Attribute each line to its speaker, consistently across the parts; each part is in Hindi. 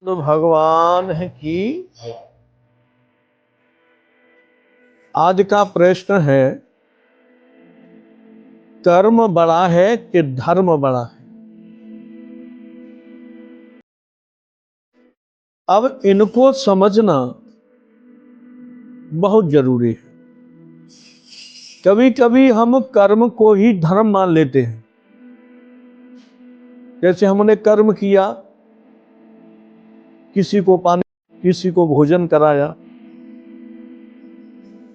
Speaker 1: तो भगवान की आज का प्रश्न है, कर्म बड़ा है कि धर्म बड़ा है। अब इनको समझना बहुत जरूरी है। कभी कभी हम कर्म को ही धर्म मान लेते हैं। जैसे हमने कर्म किया, किसी को पानी, किसी को भोजन कराया,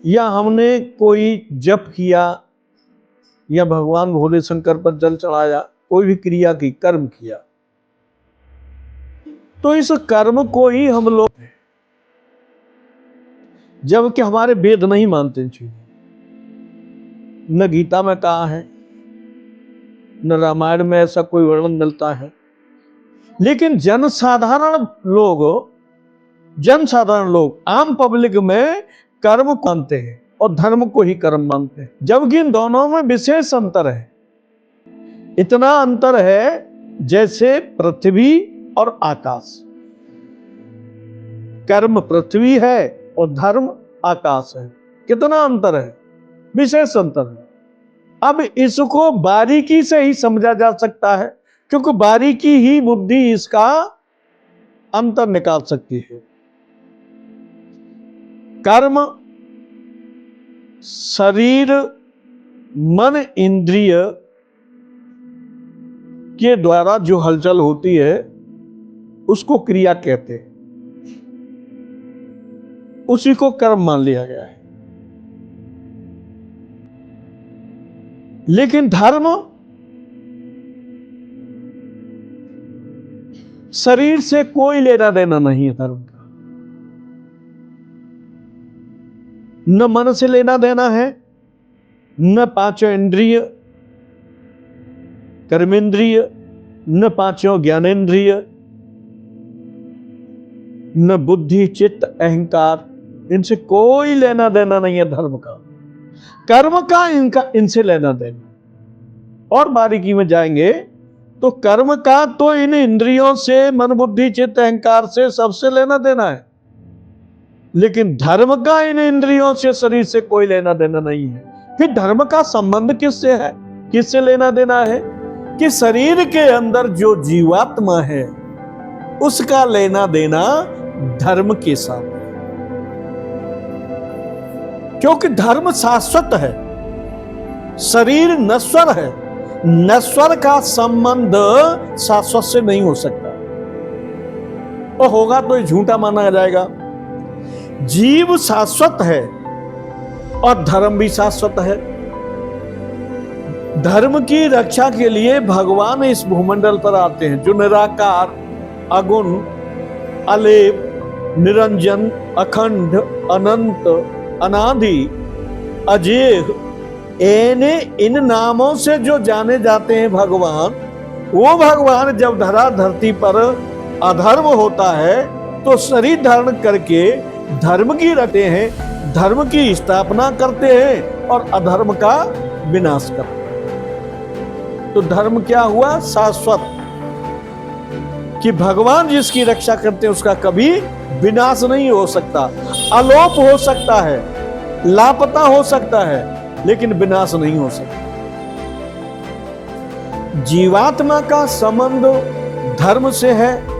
Speaker 1: या हमने कोई जप किया, या भगवान भोले शंकर पर जल चढ़ाया, कोई भी क्रिया की, कर्म किया, तो इस कर्म को ही हम लोग, जबकि हमारे वेद नहीं मानते चीज, न गीता में कहा है, न रामायण में ऐसा कोई वर्णन मिलता है। लेकिन जनसाधारण लोग आम पब्लिक में कर्म को मानते हैं और धर्म को ही कर्म मानते हैं, जबकि इन दोनों में विशेष अंतर है। इतना अंतर है जैसे पृथ्वी और आकाश। कर्म पृथ्वी है और धर्म आकाश है। कितना अंतर है, विशेष अंतर है। अब इसको बारीकी से ही समझा जा सकता है, क्योंकि बारीकी ही बुद्धि इसका अंतर निकाल सकती है। कर्म शरीर मन इंद्रिय के द्वारा जो हलचल होती है उसको क्रिया कहते हैं, उसी को कर्म मान लिया गया है। लेकिन धर्म शरीर से कोई लेना देना नहीं है। धर्म का न मन से लेना देना है, न पांचों इंद्रिय कर्मेंद्रिय, न पांचों ज्ञानेंद्रिय, न बुद्धि चित्त अहंकार, इनसे कोई लेना देना नहीं है धर्म का। कर्म का इनसे लेना देना। और बारीकी में जाएंगे तो कर्म का तो इन इंद्रियों से, मन बुद्धि चित्त अहंकार से, सबसे लेना देना है। लेकिन धर्म का इन इंद्रियों से, शरीर से कोई लेना देना नहीं है। फिर धर्म का संबंध किससे है, किससे लेना देना है? कि शरीर के अंदर जो जीवात्मा है उसका लेना देना धर्म के साथ है। क्योंकि धर्म शाश्वत है, शरीर नश्वर है। नश्वर का संबंध शाश्वत से नहीं हो सकता, और होगा तो झूठा माना जाएगा। जीव शाश्वत है और धर्म भी शाश्वत है। धर्म की रक्षा के लिए भगवान इस भूमंडल पर आते हैं, जो निराकार, अगुण, अलेप, निरंजन, अखंड, अनंत, अनादि, अजेय, इन नामों से जो जाने जाते हैं भगवान, वो भगवान जब धरती पर अधर्म होता है तो शरीर धारण करके धर्म की रखते हैं, धर्म की स्थापना करते हैं और अधर्म का विनाश करते हैं। तो धर्म क्या हुआ? शाश्वत, कि भगवान जिसकी रक्षा करते हैं उसका कभी विनाश नहीं हो सकता। अलोप हो सकता है, लापता हो सकता है, लेकिन विनाश नहीं हो सकता। जीवात्मा का संबंध धर्म से है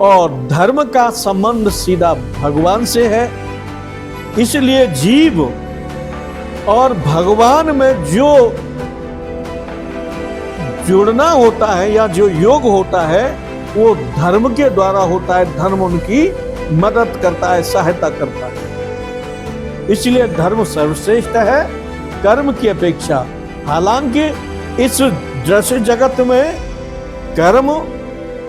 Speaker 1: और धर्म का संबंध सीधा भगवान से है। इसलिए जीव और भगवान में जो जुड़ना होता है या जो योग होता है वो धर्म के द्वारा होता है। धर्म उनकी मदद करता है, सहायता करता है। इसलिए धर्म सर्वश्रेष्ठ है कर्म की अपेक्षा। हालांकि इस दृश्य जगत में कर्म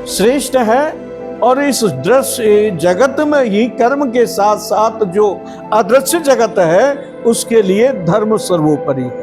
Speaker 1: श्रेष्ठ है, और इस दृश्य जगत में ही कर्म के साथ साथ जो अदृश्य जगत है उसके लिए धर्म सर्वोपरि है।